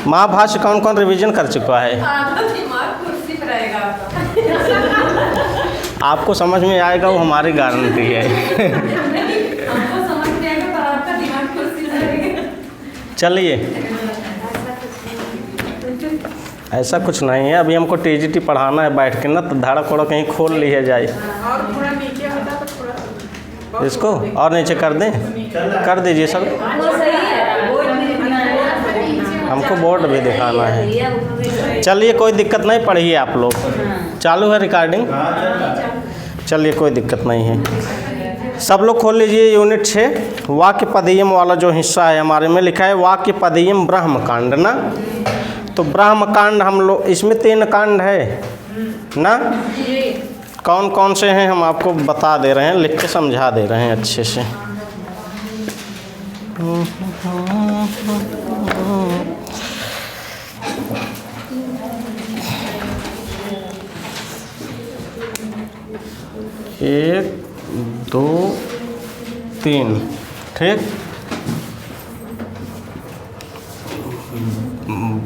महाभाष्य कौन कौन रिवीजन कर चुका है? आपको समझ में आएगा वो हमारी गारंटी है। चलिए, ऐसा कुछ नहीं है, अभी हमको टीजीटी पढ़ाना है बैठ के ना, तो धड़क वड़क कहीं खोल लिया जाए। इसको और नीचे कर दें, कर दीजिए सर। हमको बोर्ड भी दिखाना है। चलिए कोई दिक्कत नहीं, पढ़िए आप लोग। चालू है रिकॉर्डिंग? चलिए कोई दिक्कत नहीं है। सब लोग खोल लीजिए यूनिट 6 वाक्य पदीयम वाला जो हिस्सा है हमारे में लिखा है वाक्य पदीयम ब्रह्मकांड ना। तो ब्रह्मकांड हम लोग, इसमें 3 कांड है ना। कौन कौन से हैं हम आपको बता दे रहे हैं, लिख के समझा दे रहे हैं अच्छे से। एक, 2, 3, ठीक।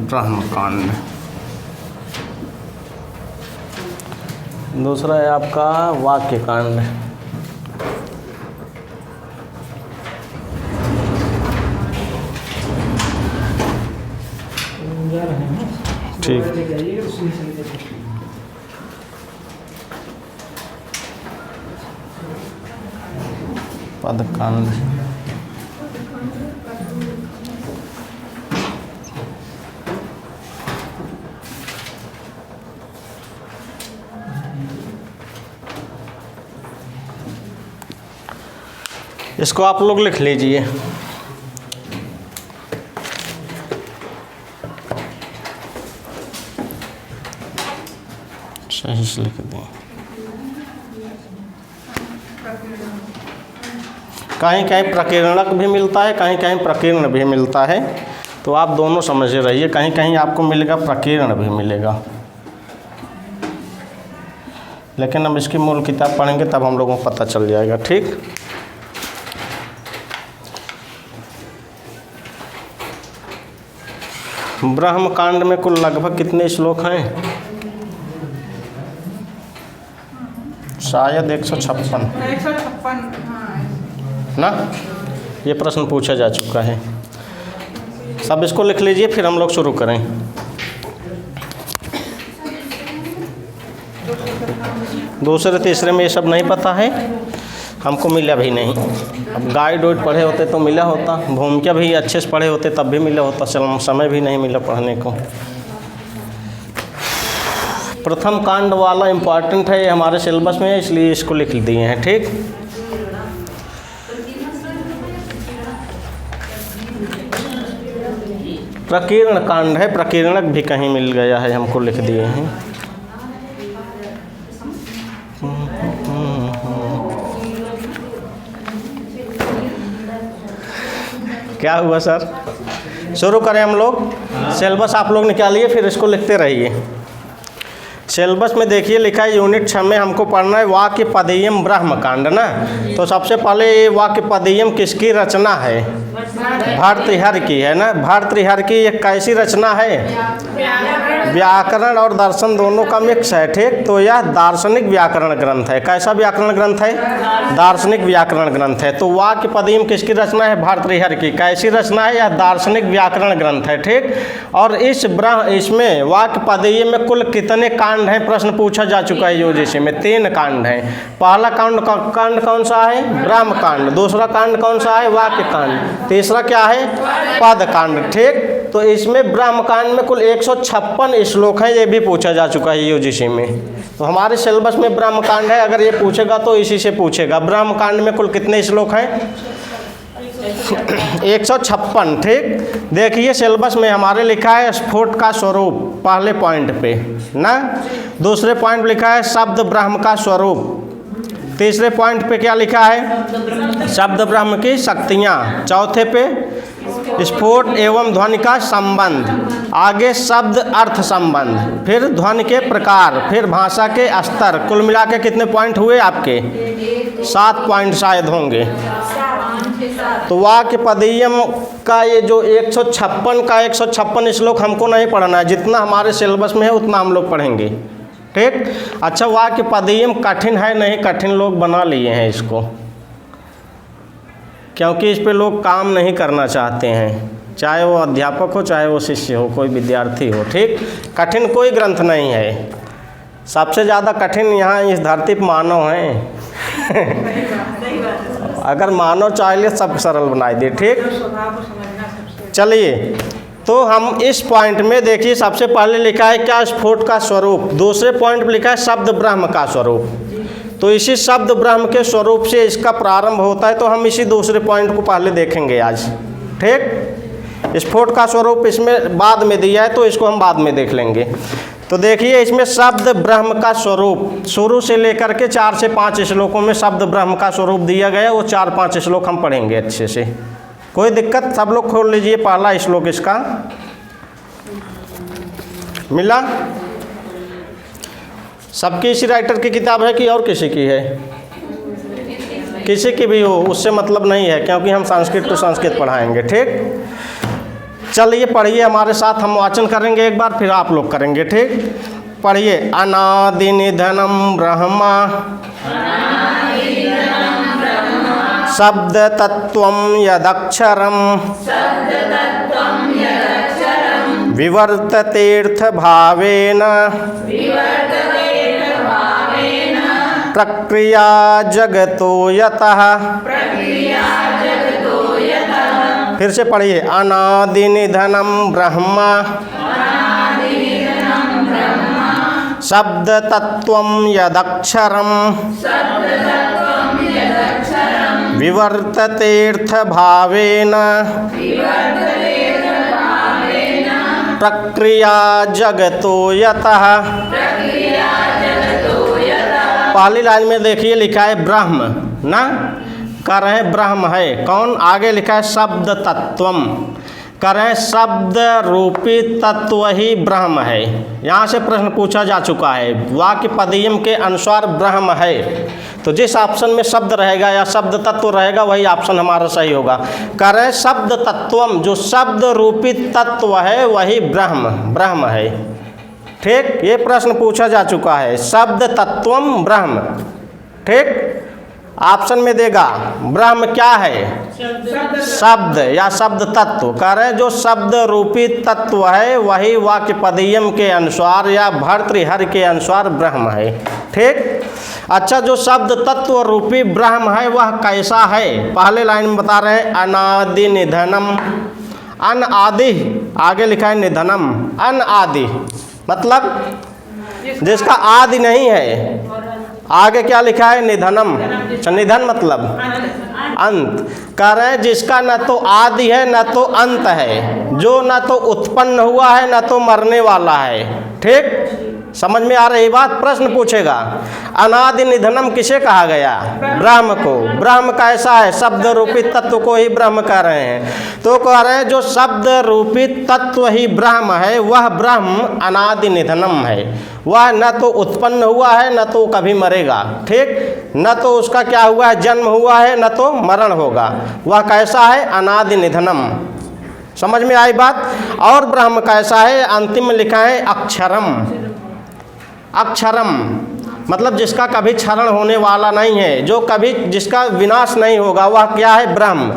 ब्रह्मकांड। दूसरा है आपका वाक्य कांड। ठीक। पदकांड। इसको आप लोग लिख लीजिए। सही से लिख दें। कहीं कहीं प्रकीर्णक भी मिलता है, कहीं कहीं प्रकीर्ण भी मिलता है, तो आप दोनों समझे रहिए। कहीं कहीं आपको मिलेगा प्रकीर्ण भी मिलेगा, लेकिन हम इसकी मूल किताब पढ़ेंगे तब हम लोगों को पता चल जाएगा, ठीक। ब्रह्मकांड में कुल लगभग कितने श्लोक हैं? शायद 156 ना। ये प्रश्न पूछा जा चुका है। सब इसको लिख लीजिए, फिर हम लोग शुरू करें। दूसरे तीसरे में ये सब नहीं पता है, हमको मिला भी नहीं। अब गाइड वाइड पढ़े होते तो मिला होता, भूमिका भी अच्छे से पढ़े होते तब भी मिला होता, समय भी नहीं मिला पढ़ने को। प्रथम कांड वाला इम्पॉर्टेंट है, ये हमारे सिलेबस में है, इसलिए इसको लिख दिए हैं, ठीक। प्रकीर्ण कांड है, प्रकीर्णक भी कहीं मिल गया है, हमको लिख दिए हैं। क्या हुआ सर? शुरू करें हम लोग। सिलेबस आप लोग निकालिए, फिर इसको लिखते रहिए। सिलेबस में देखिए लिखा है यूनिट 6 में हमको पढ़ना है वाक्य पदीयम ब्रह्मकांड ना। तो सबसे पहले ये वाक्य पदीयम किसकी रचना है? भर्तृहरि की है ना। भर्तृहरि की एक कैसी रचना है? व्याकरण और दर्शन दोनों का मिक्स है, ठीक। तो यह दार्शनिक व्याकरण ग्रंथ है। कैसा व्याकरण ग्रंथ है? दार्शनिक व्याकरण ग्रंथ है। तो वाक्य पदीयम किसकी रचना है? भर्तृहरि की। कैसी रचना है? यह दार्शनिक व्याकरण ग्रंथ है, ठीक। और इसमें वाक्य पदीयम में कुल कितने कांड हैं? प्रश्न पूछा जा चुका है यूजीसी में। 3 कांड हैं। पहला कांड कौन सा है? ब्रह्मकांड। दूसरा कांड कौन सा है? वाक्य कांड। तीसरा क्या है? पद कांड, ठीक। तो इसमें ब्रह्मकांड में कुल 156 श्लोक हैं, ये भी पूछा जा चुका है यूजीसी में। तो हमारे सिलेबस में ब्रह्मकांड है, अगर ये पूछेगा तो इसी से पूछेगा। ब्रह्मकांड में कुल कितने श्लोक हैं? 156, ठीक। देखिए सिलेबस में हमारे लिखा है स्फोट का स्वरूप, पहले पॉइंट पे ना। दूसरे पॉइंट पे लिखा है शब्द ब्रह्म का स्वरूप। तीसरे पॉइंट पे क्या लिखा है? शब्द ब्रह्म की शक्तियाँ। चौथे पे स्फोट एवं ध्वनि का संबंध। आगे शब्द अर्थ संबंध, फिर ध्वनि के प्रकार, फिर भाषा के स्तर। कुल मिला के कितने पॉइंट हुए आपके? 7 पॉइंट शायद होंगे। तो वाक्य पदीयम का ये जो 156 का 156 श्लोक हमको नहीं पढ़ना है, जितना हमारे सिलेबस में है उतना हम लोग पढ़ेंगे। ठीक। अच्छा, वाक्य पदीयम कठिन है नहीं, कठिन लोग बना लिए हैं इसको, क्योंकि इस पे लोग काम नहीं करना चाहते हैं, चाहे वो अध्यापक हो चाहे वो शिष्य हो, कोई विद्यार्थी हो। ठीक। कठिन कोई ग्रंथ नहीं है, सबसे ज़्यादा कठिन यहाँ इस धरती पर मानव हैं। अगर मानव चाहिए सब सरल बनाई दे। ठीक। चलिए, तो हम इस पॉइंट में देखिए, सबसे पहले लिखा है क्या, स्फोट का स्वरूप। दूसरे पॉइंट पर लिखा है शब्द ब्रह्म का स्वरूप। तो इसी शब्द ब्रह्म के स्वरूप से इसका प्रारंभ होता है, तो हम इसी दूसरे पॉइंट को पहले देखेंगे आज। ठीक। स्फोट का स्वरूप इसमें बाद में दिया है, तो इसको हम बाद में देख लेंगे। तो देखिए, इसमें शब्द ब्रह्म का स्वरूप शुरू से लेकर के 4 से 5 श्लोकों में शब्द ब्रह्म का स्वरूप दिया गया। वो 4-5 श्लोक हम पढ़ेंगे अच्छे से, कोई दिक्कत। सब लोग खोल लीजिए, पहला श्लोक इसका मिला। सबकी इसी राइटर की किताब है कि और किसी की है? किसी की भी हो उससे मतलब नहीं है, क्योंकि हम संस्कृत टू संस्कृत पढ़ाएंगे। ठीक। चलिए पढ़िए हमारे साथ, हम वाचन करेंगे एक बार, फिर आप लोग करेंगे। ठीक। पढ़िए। अनादि निधनम ब्रह्मा शब्द तत्वम यदक्षरम विवर्ततेऽर्थ भावेन प्रक्रिया जगतो यतः। फिर से पढ़िए। अनादि निधनम ब्रह्मा शब्द तत्वम यदक्षरम विवर्ततेऽर्थ भावेन प्रक्रिया जगतो यतः। पहली लाइन में देखिए लिखा है ब्रह्म ना, कर रहे हैं ब्रह्म है कौन, आगे लिखा है शब्द तत्वम, कर रहे हैं शब्द रूपी तत्व ही ब्रह्म है। यहाँ से प्रश्न पूछा जा चुका है, वाक्य पदीयम के अनुसार ब्रह्म है, तो जिस ऑप्शन में शब्द रहेगा या शब्द तत्व रहेगा वही ऑप्शन हमारा सही होगा। कर रहे हैं शब्द तत्वम, जो शब्द रूपी तत्व है वही ब्रह्म है। ठीक। ये प्रश्न पूछा जा चुका है, शब्द तत्वम ब्रह्म। ठीक। ऑप्शन में देगा ब्रह्म क्या है, शब्द या शब्द तत्व। कह रहे हैं जो शब्द रूपी तत्व है वही वाक्य पदीयम के अनुसार या भर्तृहरि के अनुसार ब्रह्म है। ठीक। अच्छा, जो शब्द तत्व रूपी ब्रह्म है वह कैसा है, पहले लाइन में बता रहे हैं। अनादि निधनम, अन आदि, आगे लिखा है निधनम, अन आदि मतलब जिसका आदि नहीं है। आगे क्या लिखा है, निधनम। निधन मतलब अंत। कह रहे हैं जिसका न तो आदि है न तो अंत है, जो न तो उत्पन्न हुआ है न तो मरने वाला है। ठीक। समझ में आ रही बात। प्रश्न पूछेगा अनादि निधनम किसे कहा गया, ब्रह्म को। ब्रह्म कैसा है, शब्द रूपी तत्व को ही ब्रह्म कह रहे हैं। तो कह रहे हैं जो शब्द रूपी तत्व ही ब्रह्म है वह ब्रह्म अनादि निधनम है। वह न तो उत्पन्न हुआ है न तो कभी मरेगा। ठीक। न तो उसका क्या हुआ है, जन्म हुआ है न तो मरण होगा। वह कैसा है, अनादि निधनम। समझ में आई बात। और ब्रह्म कैसा है, अंतिम में लिखा है अक्षरम। अक्षरम मतलब जिसका कभी क्षरण होने वाला नहीं है, जो कभी जिसका विनाश नहीं होगा, वह क्या है, ब्रह्म।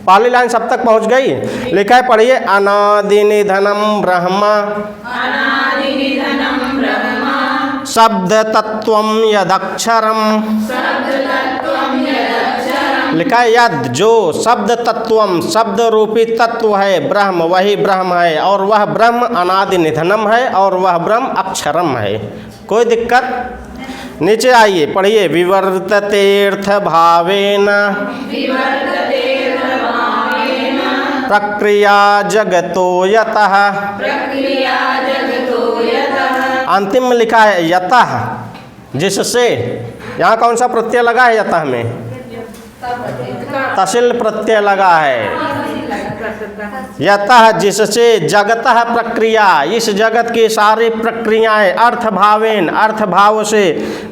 पहली लाइन सब तक पहुंच गई। लिखा है पढ़िए। अनादि निधनम ब्रह्मा शब्द तत्वम यदक्षरम। लिखा है यद, जो शब्द तत्वम शब्द रूपी तत्व है ब्रह्म वही ब्रह्म है, और वह ब्रह्म अनादि निधनम है, और वह ब्रह्म अक्षरम है। कोई दिक्कत। नीचे आइए पढ़िए। विवर्ततेऽर्थ भावेन प्रक्रिया जगतो यतः। अंतिम में लिखा है यतः, जिससे। यहाँ कौन सा प्रत्यय लगा है यतः में, तसिल प्रत्यय लगा है। यतः जिससे जगतः प्रक्रिया, इस जगत की सारी प्रक्रियाएं अर्थभावेन अर्थभाव से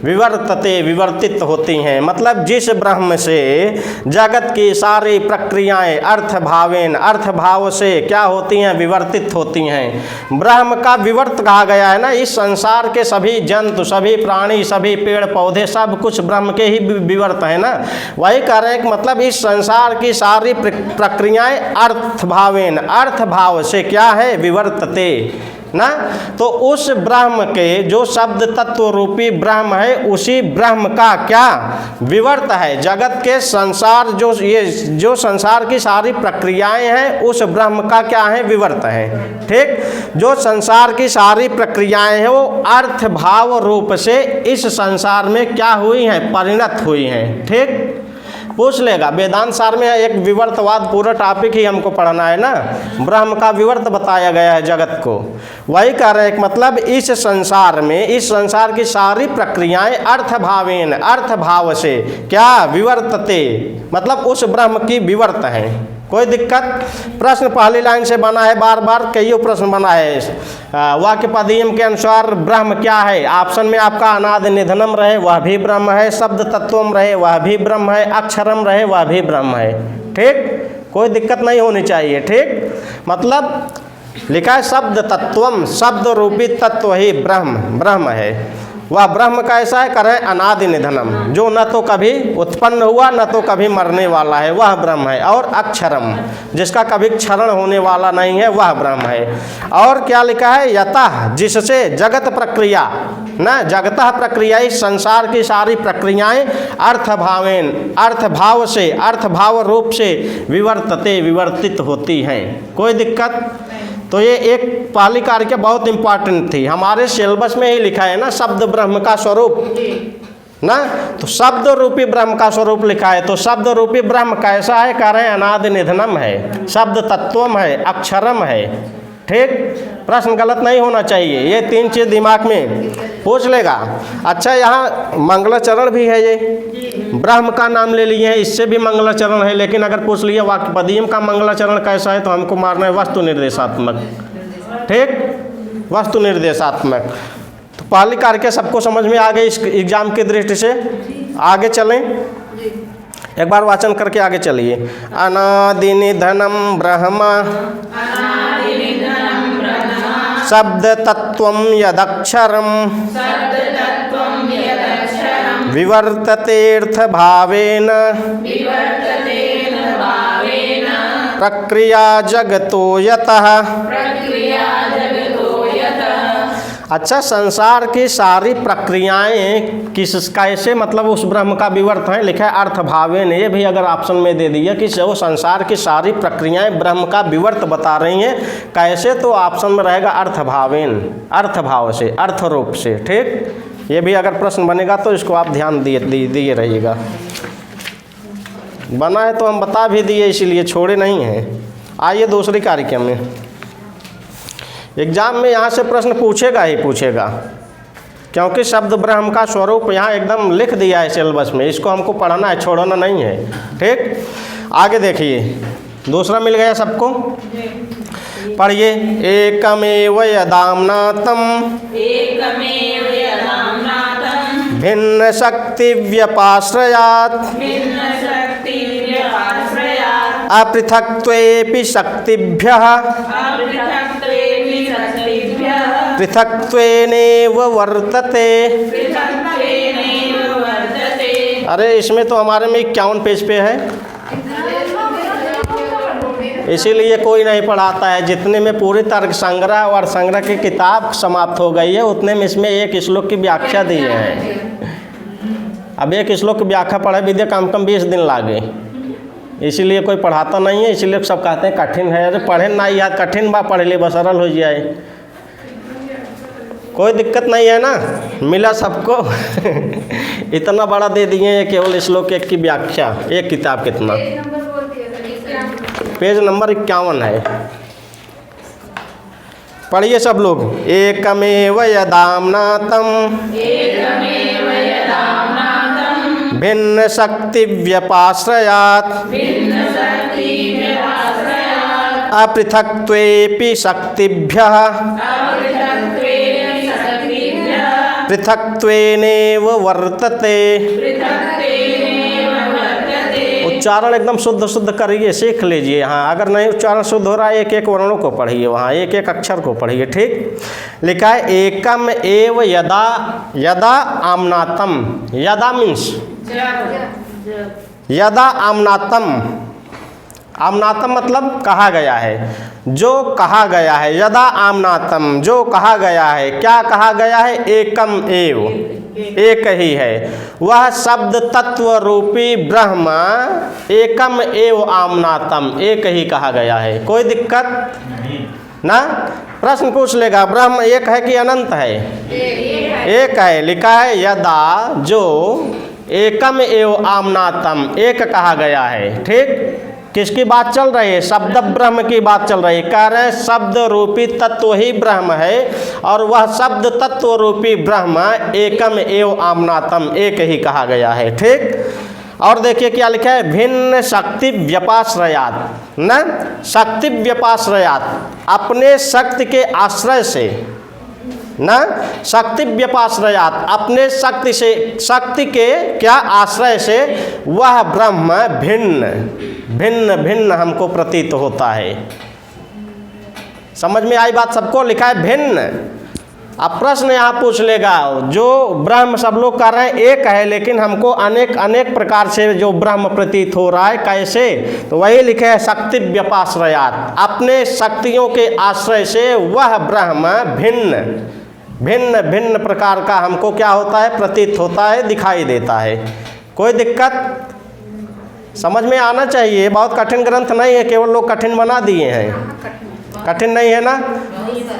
विवर्तते विवर्तित होती हैं। मतलब जिस ब्रह्म से जगत की सारी प्रक्रियाएं अर्थभावेन अर्थभाव से क्या होती हैं, विवर्तित होती हैं। ब्रह्म का विवर्त कहा गया है ना। इस संसार के सभी जंतु, सभी प्राणी, सभी पेड़ पौधे, सब कुछ ब्रह्म के ही विवर्त है ना। वही कह रहे हैं कि मतलब इस संसार की सारी प्रक्रियाएं अर्थभावेन अर्थभाव से क्या है, विवर्तते ना। तो उस ब्रह्म के जो शब्द तत्व रूपी ब्रह्म है, उसी ब्रह्म का क्या विवर्त है। जगत के संसार जो संसार की सारी प्रक्रियाएं हैं, उस ब्रह्म का क्या है, विवर्त है। ठीक, जो संसार की सारी प्रक्रियाएं हैं वो अर्थ भाव रूप से इस संसार में क्या हुई हैं, परिणत हुई हैं। ठीक, पूछ लेगा। वेदांत सार में एक विवर्तवाद पूरा टॉपिक ही हमको पढ़ना है ना। ब्रह्म का विवर्त बताया गया है जगत को। वही कह रहे हैं कि मतलब इस संसार में, इस संसार की सारी प्रक्रियाएं अर्थभावेन अर्थभाव से क्या विवर्तते, मतलब उस ब्रह्म की विवर्त है। कोई दिक्कत? प्रश्न पहली लाइन से बना है, बार बार कई प्रश्न बना है। वाक्य पदीयम के अनुसार ब्रह्म क्या है? ऑप्शन में आपका अनादि निधनम रहे, वह भी ब्रह्म है। शब्द तत्वम रहे, वह भी ब्रह्म है। अक्षरम रहे, वह भी ब्रह्म है। ठीक, कोई दिक्कत नहीं होनी चाहिए। ठीक, मतलब लिखा है शब्द तत्वम, शब्द रूपी तत्व ही ब्रह्म है। वह ब्रह्म कैसा है? करें अनादि निधनम, जो न तो कभी उत्पन्न हुआ न तो कभी मरने वाला है, वह ब्रह्म है। और अक्षरम, जिसका कभी क्षरण होने वाला नहीं है, वह ब्रह्म है। और क्या लिखा है? यतः, जिससे जगत प्रक्रिया न जगतः प्रक्रिया, इस संसार की सारी प्रक्रियाएं अर्थभावेन अर्थभाव से अर्थभाव रूप से विवर्तते विवर्तित होती हैं। कोई दिक्कत? तो ये एक पहली कार्य बहुत इंपॉर्टेंट थी, हमारे सिलेबस में ही लिखा है ना, शब्द ब्रह्म का स्वरूप ना। तो शब्द रूपी ब्रह्म का स्वरूप लिखा है। तो शब्द रूपी ब्रह्म कैसा है? कह रहे हैं अनादि निधनम है, शब्द तत्वम है, अक्षरम है। ठीक, प्रश्न गलत नहीं होना चाहिए। ये तीन चीज दिमाग में पूछ लेगा। अच्छा, यहाँ मंगलाचरण भी है, ये ब्रह्म का नाम ले लिए हैं, इससे भी मंगलाचरण है। लेकिन अगर पूछ लिया वाक्य पदीयम का मंगलाचरण कैसा है, तो हमको मारना है वस्तु निर्देशात्मक। ठीक, वस्तु निर्देशात्मक। तो पहली कार्य सबको समझ में आ गई इस एग्जाम की दृष्टि से। आगे चलें, एक बार वाचन करके आगे चलिए। अनादि निधनम ब्रह्म शब्द तत्वम यदक्षरम विवर्ततेऽर्थ भावेन प्रक्रिया जगतो यतः। अच्छा, संसार की सारी प्रक्रियाएं किस कैसे, मतलब उस ब्रह्म का विवर्त है। लिखा है अर्थभावेन। ये भी अगर ऑप्शन में दे दिया कि वो संसार की सारी प्रक्रियाएं ब्रह्म का विवर्त बता रही हैं, कैसे, तो ऑप्शन में रहेगा अर्थभावेन, अर्थभाव से, अर्थ रूप से। ठीक, ये भी अगर प्रश्न बनेगा तो इसको आप ध्यान दिए रहिएगा। बना है तो हम बता भी दिए, इसीलिए छोड़े नहीं हैं। आइए दूसरी कार्यक्रम में। एग्जाम में यहाँ से प्रश्न पूछेगा ही पूछेगा, क्योंकि शब्द ब्रह्म का स्वरूप यहाँ एकदम लिख दिया है सिलेबस में। इसको हमको पढ़ना है, छोड़ना नहीं है। ठीक, आगे देखिए, दूसरा मिल गया सबको। पढ़िए। एकमेव यदाम्नातम भिन्न शक्ति व्यपाश्रयात् अपृथक्त्वेपि शक्तिभ्यः पृथक्त्वेनैव वर्तते। अरे इसमें तो हमारे में 51 पेज पे है, इसीलिए कोई नहीं पढ़ाता है। जितने में पूरी तर्क संग्रह और संग्रह की किताब समाप्त हो गई है, उतने में इसमें एक श्लोक की व्याख्या दी है। अब एक श्लोक की व्याख्या पढ़े विद्या कम 20 दिन लागे, इसीलिए कोई पढ़ाता नहीं है। इसीलिए सब कहते हैं कठिन है। अरे पढ़े ना यार, कठिन बा पढ़ ले बस, सरल हो जाए, कोई दिक्कत नहीं है ना। मिला सबको इतना बड़ा दे दिए केवल श्लोक एक की व्याख्या, एक किताब कितना, पेज नंबर 51 है। पढ़िए सब लोग। एकमेव यदाम्नातम भिन्न शक्ति व्यपाश्रयात् अपृथक्त्वेऽपि शक्तिभ्यः पृथक्त्वेनैव वर्तते। उच्चारण एकदम शुद्ध शुद्ध करिए, सीख लीजिए। हाँ, अगर नहीं उच्चारण शुद्ध हो रहा है एक एक वर्णों को पढ़िए, वहाँ एक एक अक्षर को पढ़िए। ठीक, लिखा है एकम एव यदा यदा आमनातम। यदा मीन्स यदा आमनातम। आमनातम मतलब कहा गया है, जो कहा गया है। यदा आमनातम, जो कहा गया है। क्या कहा गया है? एकम एव, एक ही है। वह शब्द तत्व रूपी ब्रह्म एकम एव आमनातम, एक ही कहा गया है। कोई दिक्कत ना? प्रश्न पूछ लेगा, ब्रह्म एक है कि अनंत है? एक है। लिखा है यदा, जो एकम एव आमनातम, एक कहा गया है। ठीक, किसकी बात चल रही है? शब्द ब्रह्म की बात चल रही है। कह रहे हैं शब्द रूपी तत्व ही ब्रह्म है और वह शब्द तत्व रूपी ब्रह्म एकम एव आमनातम, एक ही कहा गया है। ठीक, और देखिए क्या लिखा है? भिन्न शक्ति व्यपाश्रयात न शक्ति व्यपाश्रयात, अपने शक्ति के आश्रय से न शक्ति व्यपाश्रयात, अपने शक्ति से, शक्ति के क्या आश्रय से वह ब्रह्म भिन्न भिन्न भिन्न हमको प्रतीत होता है। समझ में आई बात सबको? लिखा है भिन्न। अब प्रश्न यहाँ पूछ लेगा, जो ब्रह्म सब लोग कर रहे हैं एक है, लेकिन हमको अनेक अनेक प्रकार से जो ब्रह्म प्रतीत हो रहा है, कैसे? तो वही लिखे है शक्ति व्यपाश्रयात, अपने शक्तियों के आश्रय से वह ब्रह्म भिन्न भिन्न भिन्न प्रकार का हमको क्या होता है? प्रतीत होता है, दिखाई देता है। कोई दिक्कत? समझ में आना चाहिए। बहुत कठिन ग्रंथ नहीं है, केवल लोग कठिन बना दिए हैं। कठिन नहीं है ना?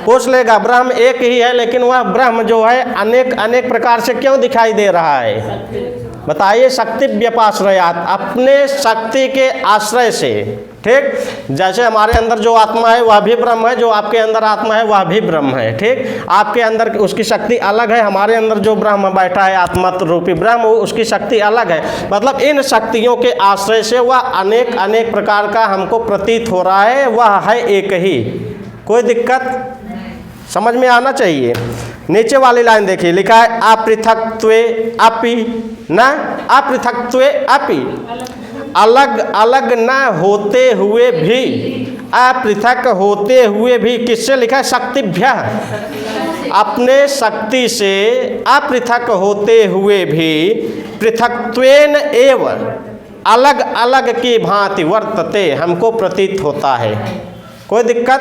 पूछ लेगा, ब्रह्म एक ही है, लेकिन वह ब्रह्म जो है अनेक अनेक प्रकार से क्यों दिखाई दे रहा है? बताइए। शक्ति व्यपाश्रयात, अपने शक्ति के आश्रय से। ठीक, जैसे हमारे अंदर जो आत्मा है वह भी ब्रह्म है, जो आपके अंदर आत्मा है वह भी ब्रह्म है। ठीक, आपके अंदर उसकी शक्ति अलग है, हमारे अंदर जो ब्रह्म बैठा है आत्मा रूपी ब्रह्म, उसकी शक्ति अलग है। मतलब इन शक्तियों के आश्रय से वह अनेक अनेक प्रकार का हमको प्रतीत हो रहा है, वह है एक ही। कोई दिक्कत? समझ में आना चाहिए। नीचे वाली लाइन देखिए, लिखा है अपृथक्त्वे अपि न अपृथक्त्वे अपि, अलग अलग न होते हुए भी, अपृथक होते हुए भी। किससे लिखा है? शक्तिभ्य, अपने शक्ति से अपृथक होते हुए भी पृथक्त्वेन एव, अलग अलग की भांति वर्तते, हमको प्रतीत होता है। कोई दिक्कत?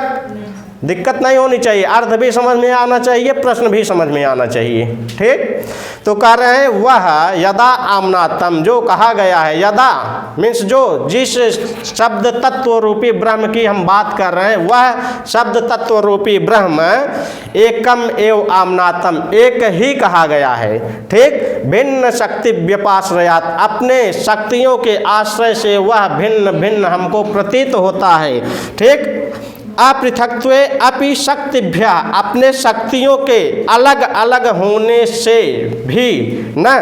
दिक्कत नहीं होनी चाहिए। अर्थ भी समझ में आना चाहिए, प्रश्न भी समझ में आना चाहिए। ठीक, तो कह रहे हैं वह यदा आमनातम, जो कहा गया है। यदा मीन्स जो, जिस शब्द तत्व रूपी ब्रह्म की हम बात कर रहे हैं, वह शब्द तत्व रूपी ब्रह्म एकम एव आमनातम, एक ही कहा गया है। ठीक, भिन्न शक्ति व्यपाश्रयात, अपने शक्तियों के आश्रय से वह भिन्न भिन्न हमको प्रतीत होता है। ठीक, अपृथक्त्वे अपि शक्तिभ्य, अपने शक्तियों के अलग अलग होने से भी न,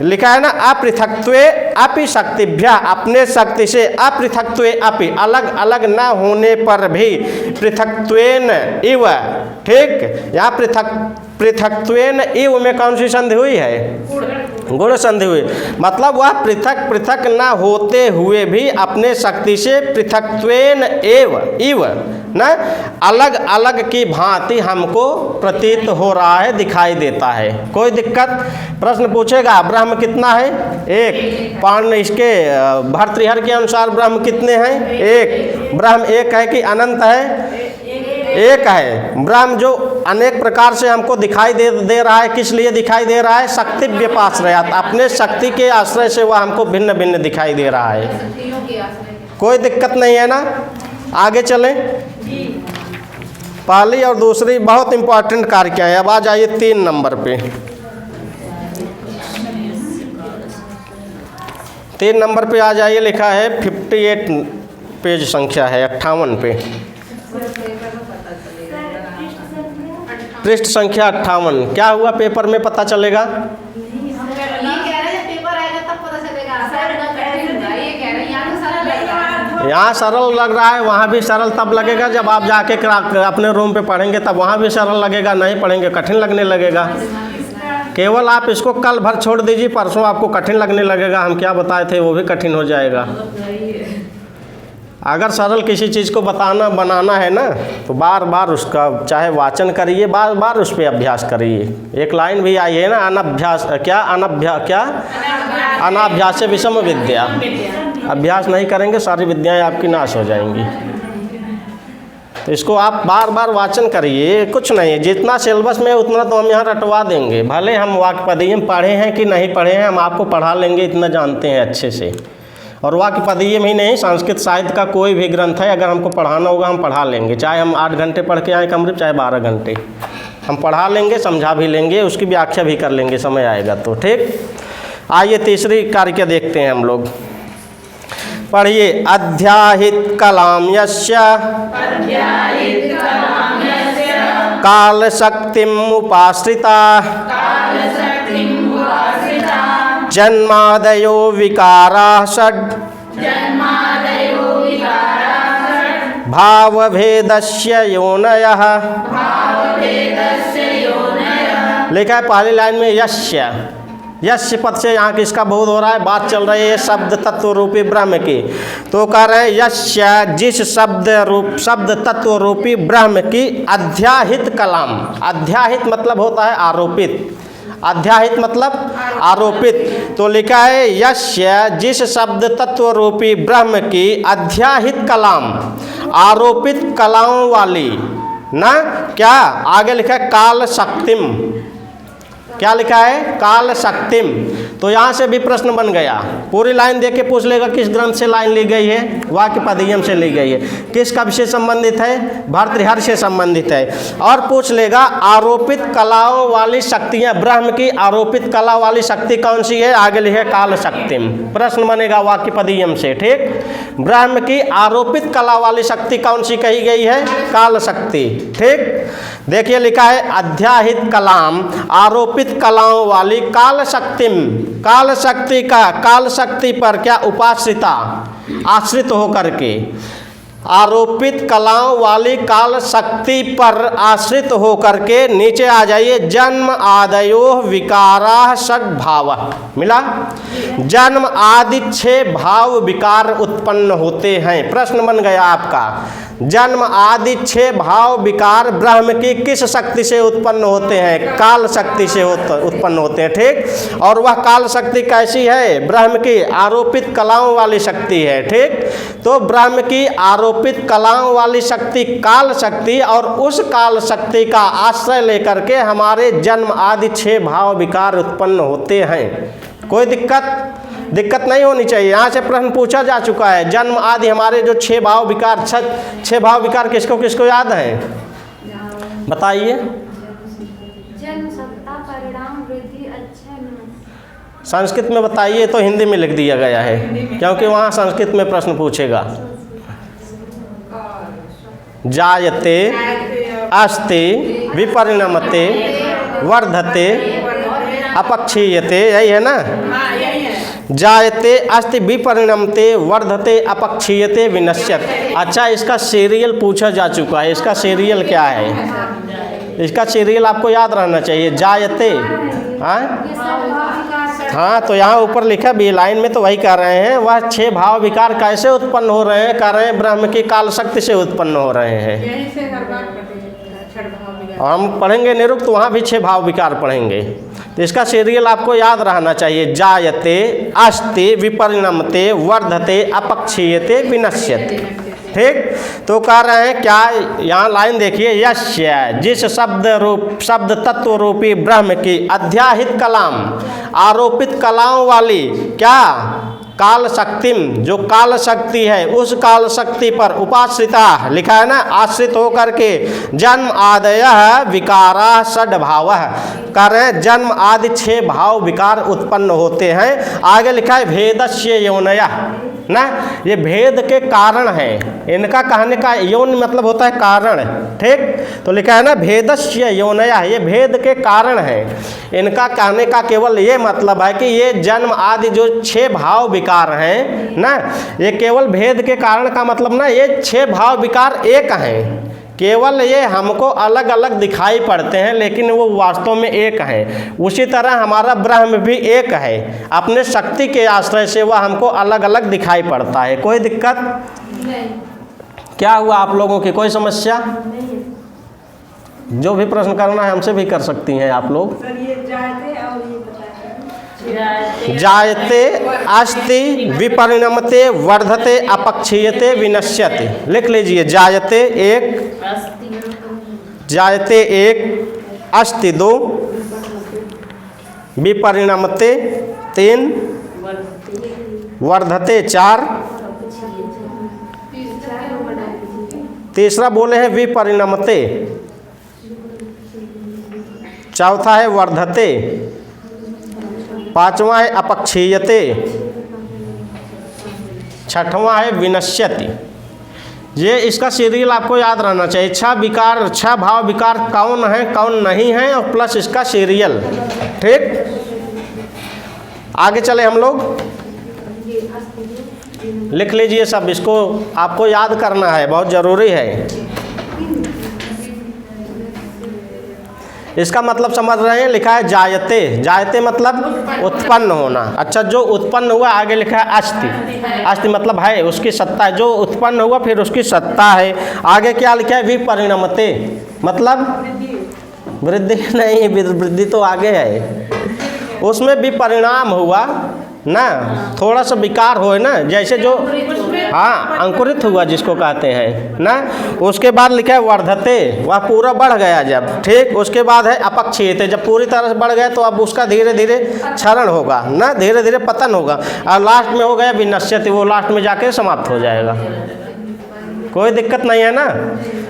लिखा है ना अपृथक्त्वे अपि शक्तिभ्य, अपने शक्ति से अपृथक्त्वे अपि, अलग अलग न होने पर भी पृथक्त्वेन इव। ठीक, यहाँ पृथक्त्वेन इव में कौन सी संधि हुई है? गुण संधि हुई। मतलब वह पृथक पृथक न होते हुए भी अपने शक्ति से पृथक्त्वेन एव इव न, अलग अलग की भांति हमको प्रतीत हो रहा है, दिखाई देता है। कोई दिक्कत? प्रश्न पूछेगा, ब्रह्म कितना है? एक। पाण इसके भर्तृहरि के अनुसार ब्रह्म कितने हैं? एक। ब्रह्म एक है कि अनंत है? एक है। ब्रह्म जो अनेक प्रकार से हमको दिखाई दे रहा है, किस लिए दिखाई दे रहा है? शक्ति व्यपाश्रयात, अपने शक्ति के आश्रय से वह हमको भिन्न भिन्न दिखाई दे रहा है। कोई दिक्कत नहीं है ना? आगे चलें। पहली और दूसरी बहुत इंपॉर्टेंट कार्य क्या है। अब आ जाइए 3 नंबर पे। 3 नंबर पे आ जाइए, लिखा है 58 पेज संख्या है 58 पे, पृष्ठ संख्या 58। क्या हुआ पेपर में पता चलेगा? यहाँ सरल लग रहा है, वहाँ भी सरल तब लगेगा जब आप जाके अपने रूम पे पढ़ेंगे, तब वहाँ भी सरल लगेगा, नहीं पढ़ेंगे कठिन लगने लगेगा। केवल आप इसको कल भर छोड़ दीजिए, परसों आपको कठिन लगने लगेगा, हम क्या बताए थे वो भी कठिन हो जाएगा। अगर सरल किसी चीज़ को बनाना है ना, तो बार बार उसका चाहे वाचन करिए, बार बार उस पर अभ्यास करिए। एक लाइन भी आई है ना, अनाभ्यास विषम विद्या। अभ्यास नहीं करेंगे सारी विद्याएं आपकी नाश हो जाएंगी। तो इसको आप बार बार वाचन करिए, कुछ नहीं है, जितना सिलेबस में उतना तो हम यहाँ रटवा देंगे। भले हम वाक्यपदीयम पढ़े हैं कि नहीं पढ़े हैं, हम आपको पढ़ा लेंगे, इतना जानते हैं अच्छे से। और वाक्यपदीयम ही नहीं, संस्कृत साहित्य का कोई भी ग्रंथ है, अगर हमको पढ़ाना होगा हम पढ़ा लेंगे। चाहे हम 8 घंटे पढ़ के आए कमरे, चाहे 12 घंटे हम पढ़ा लेंगे, समझा भी लेंगे, उसकी व्याख्या भी कर लेंगे, समय आएगा तो। ठीक, आइए तीसरी कार्य देखते हैं हम लोग। पढ़िए, अध्याहित कलाम यस्य काल शक्तिम उपाश्रिता जन्मादयो विकाराः षड् भावभेदस्य योनयः। लिखा है पहली लाइन में यस्य, यस्य पद से यहाँ किसका बोध हो रहा है, बात चल रही है शब्द तत्व रूपी ब्रह्म की। तो कह रहे हैं यस्य, जिस शब्द तत्व रूपी ब्रह्म की अध्याहित कलाम। अध्याहित मतलब होता है आरोपित, अध्याहित मतलब आरोपित। तो लिखा है यस्य, जिस शब्द तत्व रूपी ब्रह्म की अध्याहित कलाम, आरोपित कलाओं वाली ना, क्या आगे लिखा है काल शक्तिम। क्या लिखा है, काल शक्तिम। तो यहाँ से भी प्रश्न बन गया, पूरी लाइन देख के पूछ लेगा किस ग्रंथ से लाइन ली गई है, वाक्यपदीयम से ली गई है। किस कवि से संबंधित है, भर्तृहरि से संबंधित है। और पूछ लेगा आरोपित कलाओं वाली शक्तियाँ, ब्रह्म की आरोपित कला वाली शक्ति कौन सी है, आगे लिखे काल शक्तिम। प्रश्न बनेगा वाक्यपदीयम से। ठीक, ब्रह्म की आरोपित कला वाली शक्ति कौन सी कही गई है, काल शक्ति। ठीक, देखिए लिखा है अध्याहित कलाम, आरोपित कलाओं वाली काल शक्तिम। काल शक्ति का, काल शक्ति पर क्या उपाश्रिता, आश्रित होकर के, आरोपित कलाओं वाली काल शक्ति पर आश्रित होकर के नीचे आ जाइए, जन्म आदयो विकारा षड्भाव। मिला, जन्म आदि 6 भाव विकार उत्पन्न होते हैं। प्रश्न बन गया आपका, जन्म आदि 6 भाव विकार ब्रह्म की किस शक्ति से उत्पन्न होते हैं, काल शक्ति से उत्पन्न होते हैं। ठीक, और वह काल शक्ति कैसी है, ब्रह्म की आरोपित कलाओं वाली शक्ति है। ठीक, तो ब्रह्म की आरोपित कलाओं वाली शक्ति काल शक्ति, और उस काल शक्ति का आश्रय लेकर के हमारे जन्म आदि 6 भाव विकार उत्पन्न होते हैं। कोई दिक्कत नहीं होनी चाहिए। यहाँ से प्रश्न पूछा जा चुका है, जन्म आदि हमारे जो 6 भाव विकार, 6 भाव विकार किसको किसको याद है, बताइए। जन्म, सत्ता, परिणाम, वृद्धि, संस्कृत में बताइए, तो हिंदी में लिख दिया गया है, क्योंकि वहाँ संस्कृत में प्रश्न पूछेगा। जायते, अस्ति, विपरिणमते, वर्धते, अपक्षीयते, यही है ना। जायते, अस्ति, विपरिणमते, वर्धते, अपक्षीयते, विनश्यते। अच्छा, इसका सीरियल पूछा जा चुका है, इसका सीरियल क्या है, इसका सीरियल आपको याद रहना चाहिए। जायते, हाँ, तो यहाँ ऊपर लिखा भी लाइन में तो वही कह रहे हैं, वह 6 भाव विकार कैसे उत्पन्न हो रहे हैं, कह रहे हैं ब्रह्म की काल शक्ति से उत्पन्न हो रहे हैं। हम पढ़ेंगे निरुक्त, तो वहाँ भी 6 भाव विकार पढ़ेंगे। तो इसका सीरियल आपको याद रहना चाहिए, जायते, अस्ति, विपरिणमते, वर्धते, अपक्षीयते, विनश्यते। ठीक, तो कह रहे हैं क्या, यहाँ लाइन देखिए, यस्य, जिस शब्द तत्व रूपी ब्रह्म की अध्याहित कलाम, आरोपित कलाओं वाली क्या, काल शक्तिम, जो काल शक्ति है, उस काल शक्ति पर उपाश्रिता, लिखा है ना, आश्रित होकर के जन्म आदय विकारा षड्भाव, कर रहे हैं जन्म आदि 6 भाव विकार उत्पन्न होते हैं। आगे लिखा है भेदस्य योनय, ना, ये भेद के कारण हैं। इनका कहने का यौन मतलब होता है कारण, ठीक। तो लिखा है ना भेदस्य यौनया, ये भेद के कारण हैं। इनका कहने का केवल ये मतलब है कि ये जन्म आदि जो 6 भाव विकार हैं ना, ये केवल भेद के कारण का मतलब ना, ये 6 भाव विकार एक हैं, केवल ये हमको अलग अलग दिखाई पड़ते हैं लेकिन वो वास्तव में एक है। उसी तरह हमारा ब्रह्म भी एक है, अपने शक्ति के आश्रय से वह हमको अलग अलग दिखाई पड़ता है। कोई दिक्कत नहीं। क्या हुआ आप लोगों की, कोई समस्या? जो भी प्रश्न करना है हमसे भी कर सकती हैं आप लोग। जायते अस्ति विपरिणमते वर्धते अपक्षीयते विनश्यते। लिख लीजिए, जायते एक, जायते एक, अस्ति 2, विपरिणमते 3, वर्धते 4, तीसरा बोले हैं विपरिणमते, चौथा है वर्धते, पांचवा है अपक्षीयते, छठवां है विनश्यति। ये इसका सीरियल आपको याद रहना चाहिए। 6 विकार, 6 भाव विकार कौन है कौन नहीं है और प्लस इसका सीरियल, ठीक। आगे चले हम लोग, लिख लीजिए सब, इसको आपको याद करना है, बहुत ज़रूरी है। इसका मतलब समझ रहे हैं, लिखा है जायते, जायते मतलब उत्पन्न होना। अच्छा, जो उत्पन्न हुआ, आगे लिखा है अस्ति, अस्ति मतलब है, उसकी सत्ता है, जो उत्पन्न हुआ फिर उसकी सत्ता है। आगे क्या लिखा है विपरिणमते, मतलब वृद्धि नहीं, वृद्धि तो आगे है, उसमें विपरिणाम हुआ ना, थोड़ा सा विकार हो ना, जैसे जो हाँ अंकुरित हुआ जिसको कहते हैं ना। उसके बाद लिखा है वर्धते, वह पूरा बढ़ गया जब, ठीक। उसके बाद है अपक्षीयते, जब पूरी तरह से बढ़ गया तो अब उसका धीरे धीरे क्षरण होगा ना, धीरे धीरे पतन होगा, और लास्ट में हो गया विनश्यति, वो लास्ट में जाके समाप्त हो जाएगा। कोई दिक्कत नहीं है ना।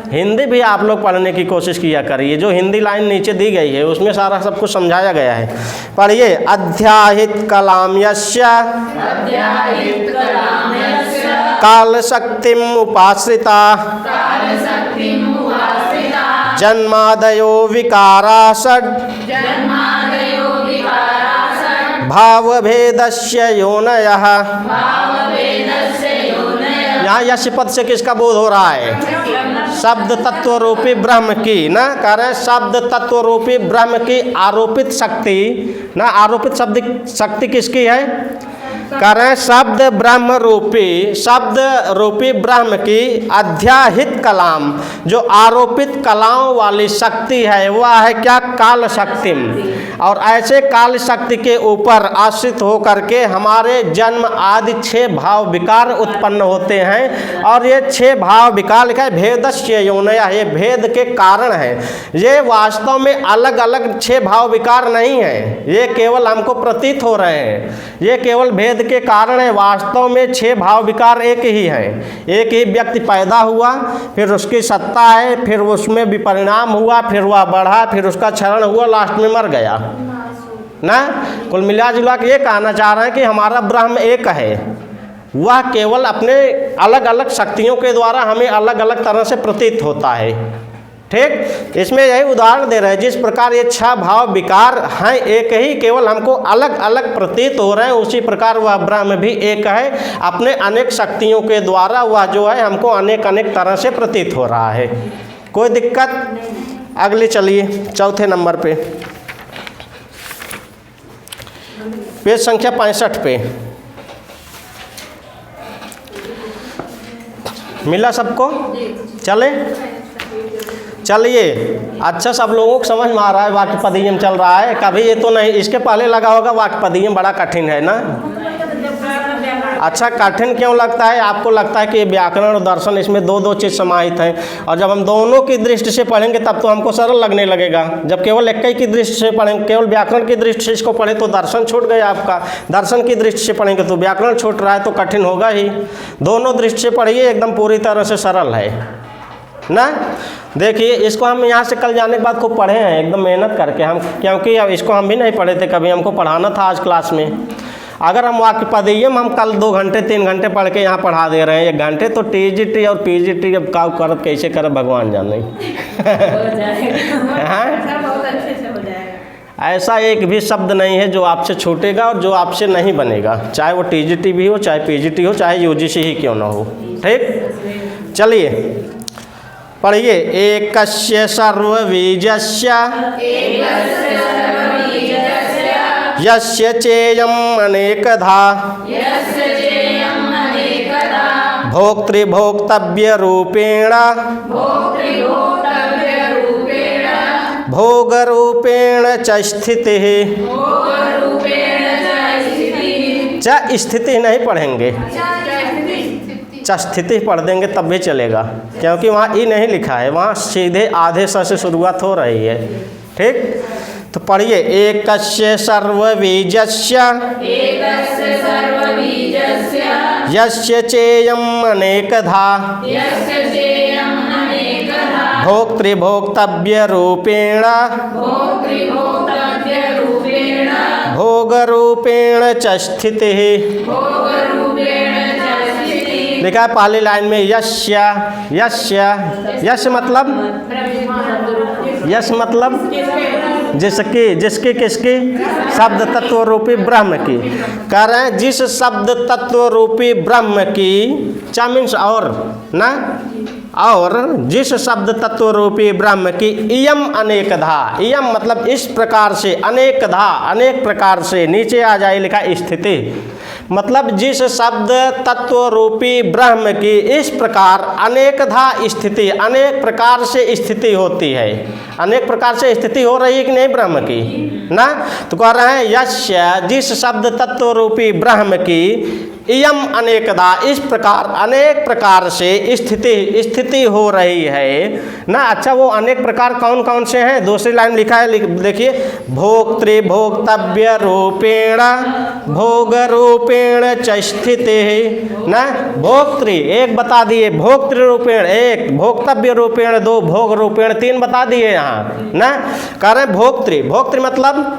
हिंदी भी आप लोग पढ़ने की कोशिश किया करिए, जो हिंदी लाइन नीचे दी गई है उसमें सारा सब कुछ समझाया गया है। पढ़िए, अध्याहित कलाम यस्य काल शक्तिम उपाश्रिता जन्मादयो विकारा षड् भावभेदस्य योनयः। यहाँ यश पद से किसका बोध हो रहा है? शब्द तत्व रूपी ब्रह्म की ना, कह रहे हैं शब्द तत्व रूपी ब्रह्म की आरोपित शक्ति ना, आरोपित शक्ति किसकी है? कह रहे हैं शब्द ब्रह्म रूपी, शब्द रूपी ब्रह्म की अध्याहित कलाम, जो आरोपित कलाओं वाली शक्ति है वह है क्या? काल शक्ति। और ऐसे काल शक्ति के ऊपर आश्रित होकर के हमारे जन्म आदि 6 भाव विकार उत्पन्न होते हैं। और ये 6 भाव विकार लिखा है भेदस्य योनया, ये भेद के कारण है। ये वास्तव में अलग अलग 6 भाव विकार नहीं है, ये केवल हमको प्रतीत हो रहे हैं, ये केवल भेद के कारण है। वास्तव में 6 भाव विकार एक ही है। एक ही व्यक्ति पैदा हुआ, फिर उसकी सत्ता है, फिर उसमें विपरिणाम हुआ, फिर वह बढ़ा, फिर उसका क्षरण हुआ, लास्ट में मर गया ना। कुल मिला जुला के ये कहना चाह रहे हैं कि हमारा ब्रह्म एक है, वह केवल अपने अलग अलग शक्तियों के द्वारा हमें अलग अलग तरह से प्रतीत होता है, ठीक। इसमें यही उदाहरण दे रहे हैं, जिस प्रकार ये 6 भाव विकार हैं एक ही, केवल हमको अलग अलग प्रतीत हो रहे हैं, उसी प्रकार वह ब्रह्म भी एक है, अपने अनेक शक्तियों के द्वारा वह जो है हमको अनेक अनेक तरह से प्रतीत हो रहा है। कोई दिक्कत? अगले चलिए, चौथे नंबर पे, पेज संख्या 65 पे। मिला सबको? चले चलिए। अच्छा, सब लोगों को समझ में आ रहा है वाक्यपदीयम चल रहा है? कभी ये तो नहीं, इसके पहले लगा होगा वाक्यपदीयम, बड़ा कठिन है ना। अच्छा, कठिन क्यों लगता है आपको? लगता है कि व्याकरण और दर्शन इसमें दो चीज़ समाहित हैं, और जब हम दोनों की दृष्टि से पढ़ेंगे तब तो हमको सरल लगने लगेगा। जब केवल एक ही की दृष्टि से पढ़ेंगे, केवल व्याकरण की दृष्टि से इसको पढ़े तो दर्शन छूट गया आपका, दर्शन की दृष्टि से पढ़ेंगे तो व्याकरण छूट रहा है, तो कठिन होगा ही। दोनों दृष्टि से पढ़िए, एकदम पूरी तरह से सरल है ना। देखिए, इसको हम यहाँ से कल जाने के बाद खूब पढ़े हैं एकदम मेहनत करके हम, क्योंकि अब इसको हम भी नहीं पढ़े थे कभी, हमको पढ़ाना था आज क्लास में। अगर हम वाक्य पदीयम हम कल 2 घंटे 3 घंटे पढ़ के यहाँ पढ़ा दे रहे हैं 1 घंटे, तो टीजीटी और पीजीटी अब का करब कैसे करब भगवान जाने। ऐसा एक भी शब्द नहीं है जो आपसे छूटेगा और जो आपसे नहीं बनेगा, चाहे वो टीजीटी भी हो, चाहे पीजीटी हो, चाहे यूजीसी ही क्यों ना हो। ठीक, चलिए पढ़िए। एकस्य सर्वबीजस्य यस्य चेयम् अनेकधा भोक्तृभोक्तव्यरूपेण भोगरूपेण च स्थितिः। च स्थिति नहीं पढ़ेंगे, च स्थिति पढ़ देंगे तब भी चलेगा, क्योंकि वहाँ ई नहीं लिखा है, वहाँ सीधे आधे स से शुरुआत हो रही है। ठीक, तो पढ़िए। एकस्य सर्वबीजस्य यस्य चेयम् अनेकधा भोक्तृभोक्तव्यरूपेण भोगरूपेण च स्थितिः। लिखा है पहली लाइन में यस्य। यस्य, यस्य मतलब, यश मतलब जिसकी, जिसकी किसकी? शब्द तत्व रूपी ब्रह्म की। कह रहे हैं जिस शब्द तत्व रूपी ब्रह्म की, चा मीन्स और ना, और जिस शब्द तत्व रूपी ब्रह्म की इयम अनेकधा, इयम मतलब इस प्रकार से, अनेकधा अनेक प्रकार से, नीचे आ जाए लिखा स्थिति, मतलब जिस शब्द तत्व रूपी ब्रह्म की इस प्रकार अनेकधा स्थिति, अनेक प्रकार से स्थिति होती है। अनेक प्रकार से स्थिति हो रही है कि नहीं ब्रह्म की ना। तो कह रहे हैं यस्य, जिस शब्द तत्व रूपी ब्रह्म की इयम अनेकधा, इस प्रकार अनेक प्रकार से स्थिति हो रही है ना। अच्छा, वो अनेक प्रकार कौन कौन से हैं? दूसरी लाइन लिखा है, देखिए। भोक्तृभोक्तव्य रूपेण भोग रूपेण च स्थितिः ना। भोक्तृ एक बता दिए, भोक्तृ रूपेण 1, भोक्तव्य रूपेण 2, भोग रूपेण 3 बता दिए यहाँ ना। कह रहे हैं भोक्तृ, भोक्तृ मतलब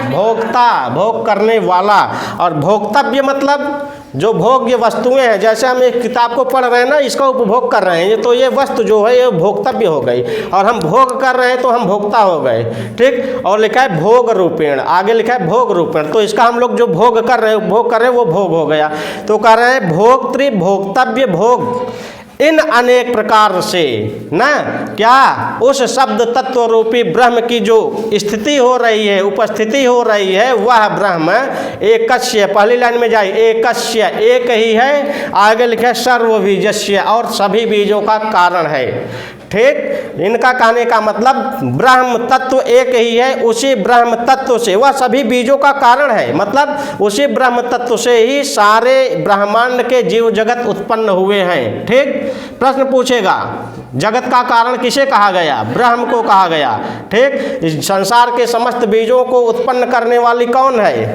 भोक्ता, भोग करने वाला, और भोक्तव्य मतलब जो भोग्य वस्तुएं हैं। जैसे हम एक किताब को पढ़ रहे हैं ना, इसका उपभोग कर रहे हैं, तो ये वस्तु जो है ये भोक्तव्य हो गई, और हम भोग कर रहे हैं तो हम भोक्ता हो गए। ठीक, और लिखा है भोग रूपेण, आगे लिखा है भोग रूपेण, तो इसका हम लोग जो भोग कर रहे हैं, उपभोग कर रहे हैं, वो भोग हो गया। तो कह रहे हैं भोक्तृ भोक्तव्य भोग इन अनेक प्रकार से ना, क्या उस शब्द तत्व रूपी ब्रह्म की जो स्थिति हो रही है, उपस्थिति हो रही है, वह ब्रह्म एकस्य, पहली लाइन में जाए, एकस्य एक ही है, आगे लिखे सर्वबीजस्य और सभी बीजों का कारण है। ठीक, इनका कहने का मतलब ब्रह्म तत्व एक ही है, उसी ब्रह्म तत्व से वह सभी बीजों का कारण है, मतलब उसी ब्रह्म तत्व से ही सारे ब्रह्मांड के जीव जगत उत्पन्न हुए हैं। ठीक, प्रश्न पूछेगा जगत का कारण किसे कहा गया? ब्रह्म को कहा गया। ठीक, इस संसार के समस्त बीजों को उत्पन्न करने वाली कौन है?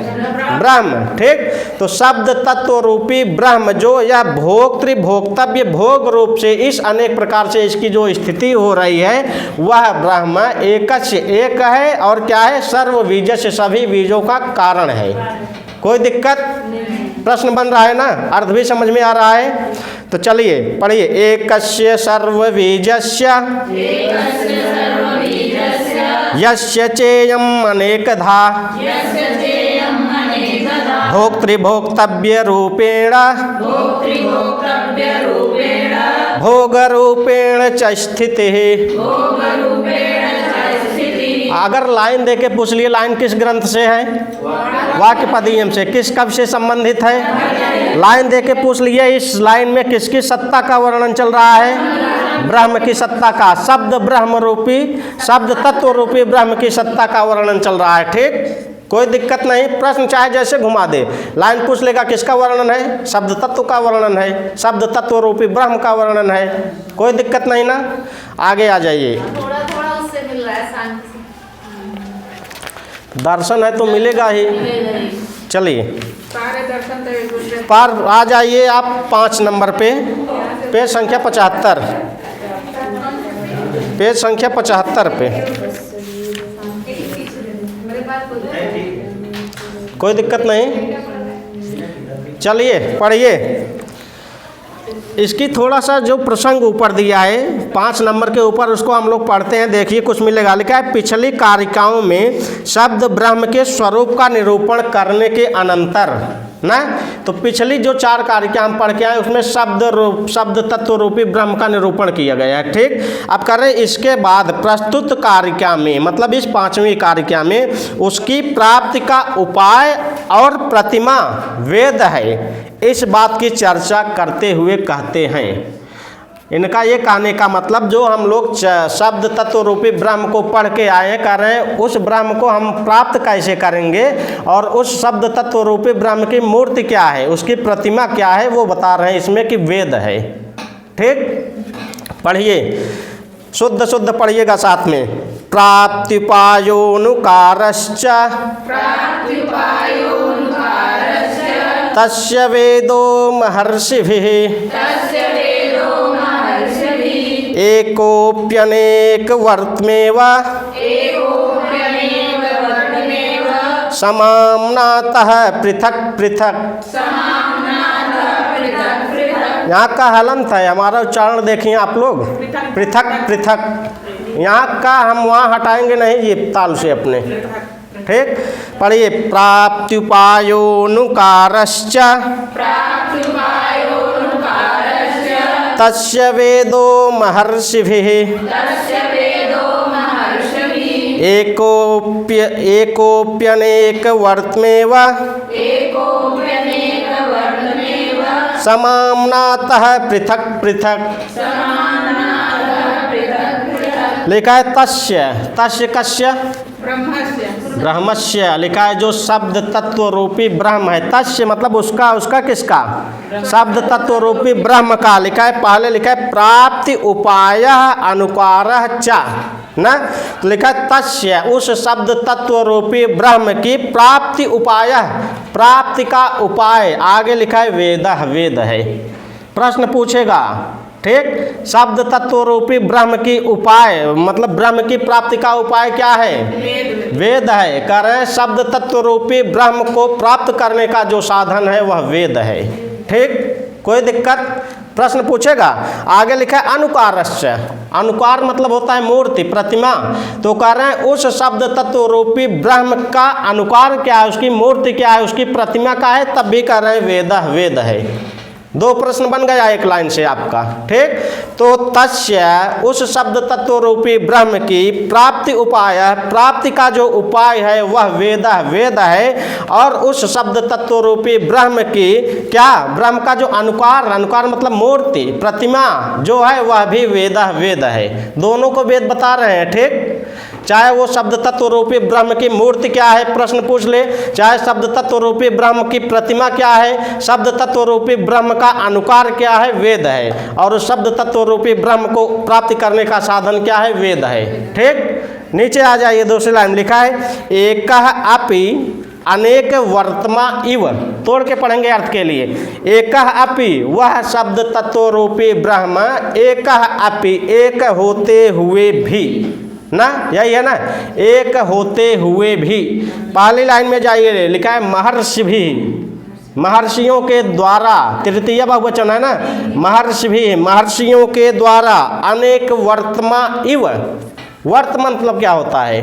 ब्रह्म। ठीक, तो शब्द तत्व रूपी ब्रह्म जो यह भोक्तृ भोक्तव्य भोग रूप से इस अनेक प्रकार से इसकी जो स्थिति हो रही है, वह ब्रह्म एकस्य एक है, और क्या है? सर्व बीजस्य सभी बीजों का कारण है। कोई दिक्कत? प्रश्न बन रहा है ना, अर्थ भी समझ में आ रहा है? तो चलिए पढ़िए। एकस्य सर्वबीजस्य यस्य चेयम् अनेकधा भोक्तृभोक्तव्य रूपेण भोगरूपेण च स्थितिः। अगर लाइन देके पूछ लिए लाइन किस ग्रंथ से है? वाक्य पदीयम से। किस कब से संबंधित है? लाइन देके पूछ लिए इस लाइन में किसकी सत्ता का वर्णन चल रहा है? ब्रह्म की सत्ता का। शब्द ब्रह्म रूपी, शब्द तत्व रूपी ब्रह्म की सत्ता का वर्णन चल रहा है। ठीक, कोई दिक्कत नहीं, प्रश्न चाहे जैसे घुमा दे, लाइन पूछ लेगा किसका वर्णन है? शब्द तत्व का वर्णन है, शब्द तत्व रूपी ब्रह्म का वर्णन है। कोई दिक्कत नहीं ना, आगे आ जाइए। थोड़ा थोड़ा उससे मिल रहा है शांति से। दर्शन है तो मिलेगा ही। चलिए सारे दर्शन पार आ जाइए आप 5 नंबर पे, पेज संख्या 75, पेज संख्या 75 पे। कोई दिक्कत नहीं। चलिए पढ़िए। इसकी थोड़ा सा जो प्रसंग ऊपर दिया है 5 नंबर के ऊपर, उसको हम लोग पढ़ते हैं। देखिए कुछ मिलेगा। लिखा है पिछली कारिकाओं में शब्द ब्रह्म के स्वरूप का निरूपण करने के अनंतर ना, तो पिछली जो 4 कारिका हम पढ़ के आए उसमें शब्द तत्व रूपी ब्रह्म का निरूपण किया गया है। ठीक, अब कर रहे इसके बाद प्रस्तुत कारिका में, मतलब इस 5वीं कारिका में उसकी प्राप्ति का उपाय और प्रतिमा वेद है, इस बात की चर्चा करते हुए कहते हैं। इनका ये कहने का मतलब, जो हम लोग शब्द तत्व रूपी ब्रह्म को पढ़ के आए कर रहे हैं, उस ब्रह्म को हम प्राप्त कैसे करेंगे और उस शब्द तत्व रूपी ब्रह्म की मूर्ति क्या है, उसकी प्रतिमा क्या है, वो बता रहे हैं इसमें कि वेद है। ठीक, पढ़िए, शुद्ध शुद्ध पढ़िएगा साथ में। प्राप्त्युपायोनुकारश्च तस्य वेदो महर्षिभिः एकोप्यनेक वर्त्मेव समाम्नातः पृथक पृथक। यहाँ का हलंत है, हमारा उच्चारण देखिए आप लोग, पृथक पृथक। यहाँ का हम वहाँ हटाएंगे नहीं ये ताल से अपने। ठीक, पढ़िए। प्राप्त्युपायोनुकारश्च तस्य वेदो महर्षिभिः एकोप्यनेक वर्त्मेव समाम्नातः पृथक पृथक। लिखा है तस्य, तस्य कस्य, ब्रह्मस्य। लिखा है जो शब्द तत्व रूपी ब्रह्म है, तस्य मतलब उसका, उसका किसका, शब्द तत्व रूपी ब्रह्म का। लिखा है पहले लिखा है प्राप्ति उपाय अनुकारः च ना, तो लिखा है तस्य उस शब्द तत्व रूपी ब्रह्म की प्राप्ति उपाय, प्राप्ति का उपाय। आगे लिखा है वेदः, वेद है। प्रश्न पूछेगा। ठीक, शब्द तत्व रूपी ब्रह्म की उपाय मतलब ब्रह्म की प्राप्ति का उपाय क्या है, वेद है। कह रहे हैं शब्द तत्व रूपी ब्रह्म को प्राप्त करने का जो साधन है वह वेद है। ठीक, कोई दिक्कत। प्रश्न पूछेगा। आगे लिखा है अनुकारश्च, अनुकार मतलब होता है मूर्ति, प्रतिमा। तो कह रहे हैं उस शब्द तत्व रूपी ब्रह्म का अनुकार क्या है, उसकी मूर्ति क्या है, उसकी प्रतिमा क्या है, तब भी कह रहे हैं वेदः, वेद है। 2 प्रश्न बन गया एक लाइन से आपका। ठीक, तो तस्य उस शब्द तत्व रूपी ब्रह्म की प्राप्ति उपाय, प्राप्ति का जो उपाय है वह वेद, वेद है। और उस शब्द तत्व रूपी ब्रह्म की क्या, ब्रह्म का जो अनुकार, अनुकार मतलब मूर्ति, प्रतिमा जो है वह भी वेद, वेद है। दोनों को वेद बता रहे हैं। ठीक, चाहे वो शब्द तत्व रूपी ब्रह्म की मूर्ति क्या है प्रश्न पूछ ले, चाहे शब्द तत्व रूपी ब्रह्म की प्रतिमा क्या है, शब्द तत्व रूपी ब्रह्म का अनुकार क्या है, वेद है। और उस शब्द तत्व रूपी ब्रह्म को प्राप्ति करने का साधन क्या है, वेद है। ठीक, नीचे आ जाइए, दूसरी लाइन लिखा है एकः अपि अनेक वर्तमा इव। तोड़ के पढ़ेंगे अर्थ के लिए। एकः अपि वह शब्द तत्व रूपी ब्रह्म, एकः अपि एक होते हुए भी ना, यही है ना, एक होते हुए भी। पहली लाइन में जाइए, लिखा है महर्षि भी, महर्षियों के द्वारा, तृतीय बहुवचन है ना, महर्षि भी, महर्षियों के द्वारा अनेक वर्तमा इव। वर्त मतलब क्या होता है,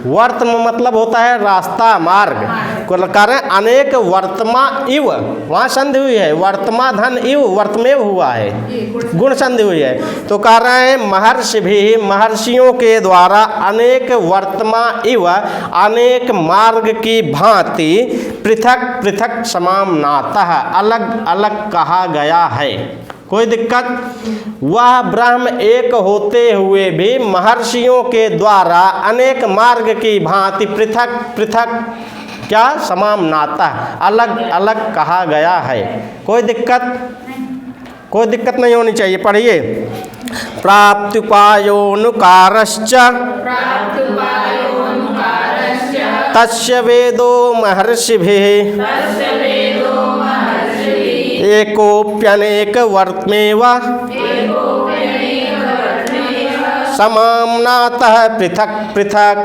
वर्त मतलब होता है रास्ता, मार्ग। कारण अनेक वर्तमा इव, वहाँ संधि हुई है, वर्तमा धन इव वर्तमेव हुआ है, गुण संधि हुई है। तो कह रहे हैं महर्षि भी, महर्षियों के द्वारा अनेक वर्तमा इव, अनेक मार्ग की भांति पृथक पृथक समाम्नातः, अलग अलग कहा गया है। कोई दिक्कत। वह ब्रह्म एक होते हुए भी महर्षियों के द्वारा अनेक मार्ग की भांति पृथक पृथक क्या, समाम्नातः, अलग अलग कहा गया है। कोई दिक्कत, कोई दिक्कत नहीं होनी चाहिए। पढ़िए। प्राप्त्युपायोनुकारश्च तस्य वेदो महर्षिभिः एकोप्यनेक वर्त्मेव समाम्नातः पृथक पृथक।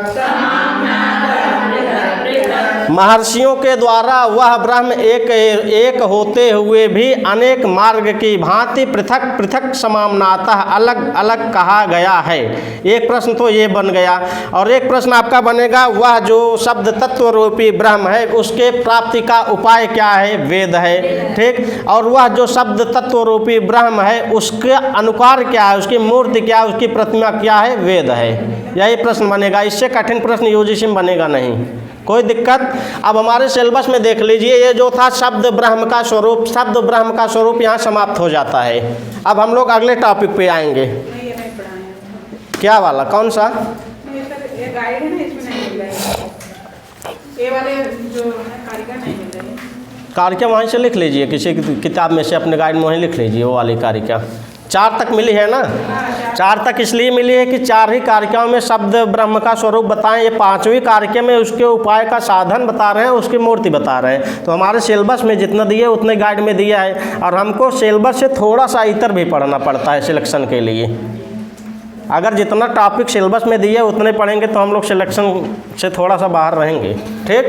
महर्षियों के द्वारा वह ब्रह्म एक होते हुए भी अनेक मार्ग की भांति पृथक पृथक समानातः अलग अलग कहा गया है। एक प्रश्न तो ये बन गया, और एक प्रश्न आपका बनेगा, वह जो शब्द तत्व रूपी ब्रह्म है उसके प्राप्ति का उपाय क्या है? वेद है। ठीक, और वह जो शब्द तत्व रूपी ब्रह्म है उसके अनुकार क्या है, उसकी मूर्ति क्या है, उसकी प्रतिमा क्या है? वेद है। यही प्रश्न बनेगा, इससे कठिन प्रश्न यूजीसी में बनेगा नहीं, कोई दिक्कत। अब हमारे सिलेबस में देख लीजिए, ये जो था शब्द ब्रह्म का स्वरूप, शब्द ब्रह्म का स्वरूप यहाँ समाप्त हो जाता है। अब हम लोग अगले टॉपिक पे आएंगे। क्या वाला, कौन सा? ये गाइड है ना, इसमें नहीं मिल रहा है। ये वाले जो कारिका नहीं मिल रहे हैं। कारिका वहीं से लिख लीजिए, किसी किताब में से अपने गाइड में वहीं लिख लीजिए वो वाली कारिका। 4 तक मिली है ना? 4 तक इसलिए मिली है कि 4 ही कारिकाओं में शब्द ब्रह्म का स्वरूप बताएं। ये 5वीं कारिका में उसके उपाय का साधन बता रहे हैं, उसकी मूर्ति बता रहे हैं। तो हमारे सिलेबस में जितना दिए उतने गाइड में दिया है, और हमको सिलेबस से थोड़ा सा इतर भी पढ़ना पड़ता है सिलेक्शन के लिए। अगर जितना टॉपिक सिलेबस में दिए उतने पढ़ेंगे तो हम लोग सिलेक्शन से थोड़ा सा बाहर रहेंगे। ठीक,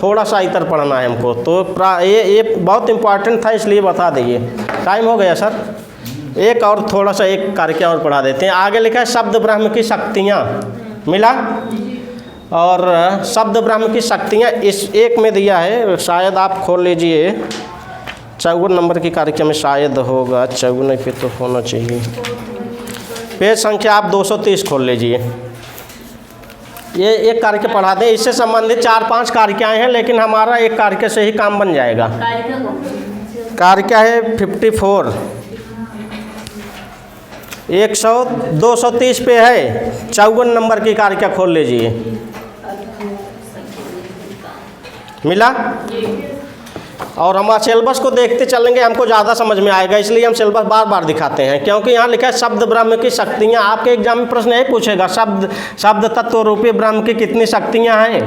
थोड़ा सा इतर पढ़ना है हमको, तो ये बहुत इम्पॉर्टेंट था इसलिए बता दीजिए। टाइम हो गया सर, एक और थोड़ा सा एक कार्य और पढ़ा देते हैं। आगे लिखा है शब्द ब्रह्म की शक्तियाँ, मिला? और शब्द ब्रह्म की शक्तियाँ इस एक में दिया है, शायद आप खोल लीजिए 54 नंबर की कार्यक्रम में शायद होगा, 54 पे तो होना चाहिए। पेज संख्या आप 230 खोल लीजिए। ये एक कार्य पढ़ा दें, इससे संबंधित 4-5 कारिकाएँ हैं, लेकिन हमारा एक कार्य से ही काम बन जाएगा। कार्य है 54, 230 पे है, 54 नंबर की कारिका खोल लीजिए। मिला? और हम सिलेबस को देखते चलेंगे, हमको ज़्यादा समझ में आएगा, इसलिए हम सिलेबस बार बार दिखाते हैं, क्योंकि यहाँ लिखा है शब्द ब्रह्म की शक्तियाँ। आपके एग्जाम में प्रश्न यही पूछेगा, शब्द तत्व रूपी ब्रह्म की कितनी शक्तियाँ हैं,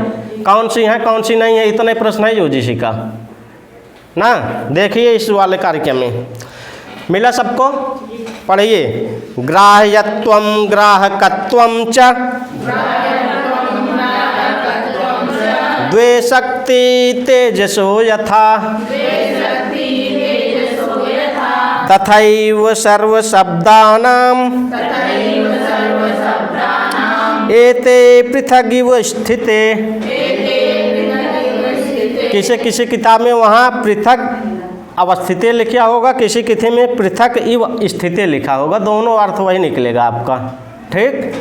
कौन सी हैं कौन सी नहीं है, इतने प्रश्न है यूजीसी का ना। देखिए इस वाले कार्यक्रम में मिला सबको, पढ़िए। ग्राह्यत्वम ग्राहकत्वम च द्वे शक्ति तेजसो यथा तथैव सर्वशब्दानां एते पृथगिव स्थिते। किसी किताब में वहाँ पृथक अवस्थिते लिखा होगा, किसी किसी में पृथक इव स्थिते लिखा होगा, दोनों अर्थ वही निकलेगा आपका। ठीक,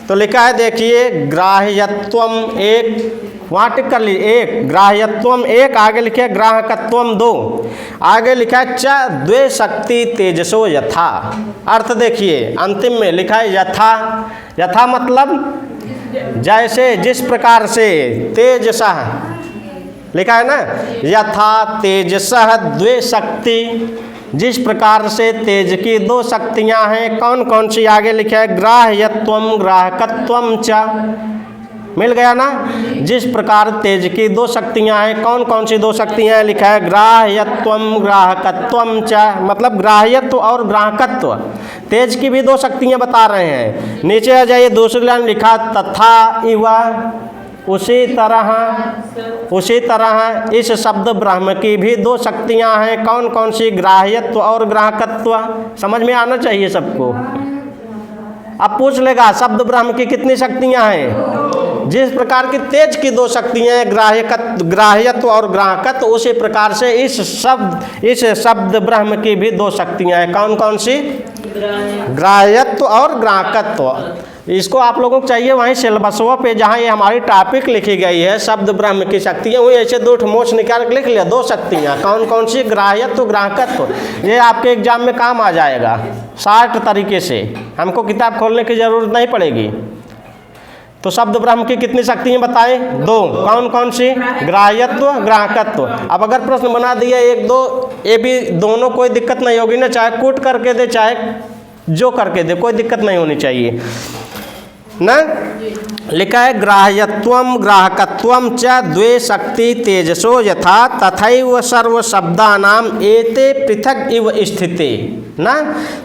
तो लिखा है देखिए, ग्राह्यत्वम एक, वहाँ टिक कर लीजिए, एक ग्राह्यत्वम एक, आगे लिखा है ग्राहकत्वम 2, आगे लिखा है च द्वे शक्ति तेजसो यथा। अर्थ देखिए, अंतिम में लिखा है यथा। यथा मतलब जैसे, जिस प्रकार से, तेजसः लिखा है ना, यथा तेजसः द्वे शक्ति, जिस प्रकार से तेज की 2 शक्तियाँ हैं। कौन कौन सी? आगे लिखा है ग्राह्यत्वम ग्राहकत्वम च, मिल गया ना। जिस प्रकार तेज की 2 शक्तियाँ हैं, कौन कौन सी 2 शक्तियाँ हैं? लिखा है ग्राह्यत्वम ग्राहकत्वम च, मतलब ग्राह्यत्व और ग्राहकत्व, तेज की भी 2 शक्तियाँ बता रहे हैं। नीचे आ जाइए, दूसरी लाइन लिखा तथा इव, उसी तरह इस शब्द ब्रह्म की भी 2 शक्तियाँ हैं। कौन कौन सी? ग्राह्यत्व और ग्राहकत्व। समझ में आना चाहिए सबको। अब पूछ लेगा शब्द ब्रह्म की कितनी शक्तियाँ हैं? जिस प्रकार की तेज की 2 शक्तियाँ हैं, ग्राह्यत्व और ग्राहकत्व, उसी प्रकार से इस शब्द ब्रह्म की भी 2 शक्तियाँ हैं। कौन कौन सी? ग्राह्यत्व और ग्राहकत्व। इसको आप लोगों को चाहिए वहीं सिलेबसों पे जहाँ ये हमारी टॉपिक लिखी गई है, शब्द ब्रह्म की शक्तियाँ, वही ऐसे 2 मोच निकाल के लिख लिया, 2 शक्तियाँ। कौन कौन सी? ग्राह्यत्व ग्राहकत्व। ये आपके एग्जाम में काम आ जाएगा शार्ट तरीके से, हमको किताब खोलने की ज़रूरत नहीं पड़ेगी। तो शब्द ब्रह्म की कितनी शक्तियाँ बताएं? 2। कौन कौन सी? ग्राह्यत्व ग्राहकत्व। अब अगर प्रश्न बना दिया 1-2, ये भी दोनों, कोई दिक्कत नहीं होगी ना, चाहे कूट करके दे चाहे जो करके दे, कोई दिक्कत नहीं होनी चाहिए ना। लिखा है ग्राह्यत्वम ग्राहकत्वम च द्वे शक्ति तेजसो यथा तथैव सर्व शब्दानाम एते पृथक इव स्थिते। ना।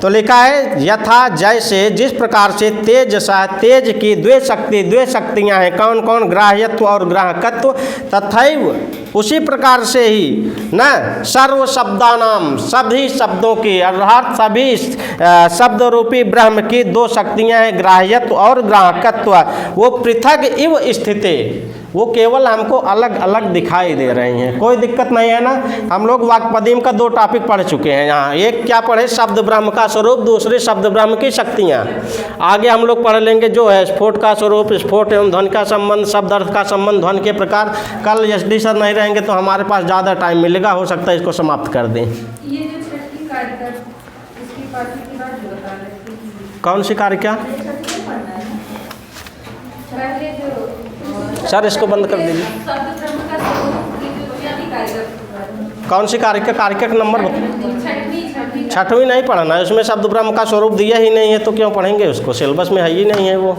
तो लिखा है यथा जैसे, जिस प्रकार से तेजसा, तेज की द्वे शक्तियाँ हैं, कौन कौन, ग्राह्यत्व और ग्राहकत्व, तथैव उसी प्रकार से ही ना सर्व शब्दानाम, सभी शब्दों की अर्थात सभी शब्द रूपी ब्रह्म की दो शक्तियाँ हैं, ग्राह्यत्व और ग्राहकत्व, वो पृथक इव स्थिते, वो केवल हमको अलग अलग दिखाई दे रही हैं। कोई दिक्कत नहीं है ना। हम लोग वाक्पदीम का 2 टॉपिक पढ़ चुके हैं यहाँ। एक क्या पढ़े, शब्द ब्रह्म का स्वरूप, दूसरे शब्द ब्रह्म की शक्तियाँ। आगे हम लोग पढ़ लेंगे जो है स्फोट का स्वरूप, स्फोट एवं ध्वनि का संबंध, शब्द अर्थ का संबंध, ध्वनि के प्रकार। कल SD सर नहीं रहेंगे तो हमारे पास ज़्यादा टाइम मिलेगा, हो सकता है इसको समाप्त कर दें। ये जो छठी कारिका, इसकी पार्टी की बात जो बता रहे थे, कौन सी कारिका पहले जो सर, इसको बंद कर दीजिए। शब्द ब्रह्म का स्वरूप की जो छठी कारिका, कौन सी कारिका, कारिका का नंबर छठी छठवीं नहीं पढ़ना है, उसमें शब्द ब्रह्म का स्वरूप दिया ही नहीं है तो क्यों पढ़ेंगे उसको, सिलेबस में है ही नहीं है वो।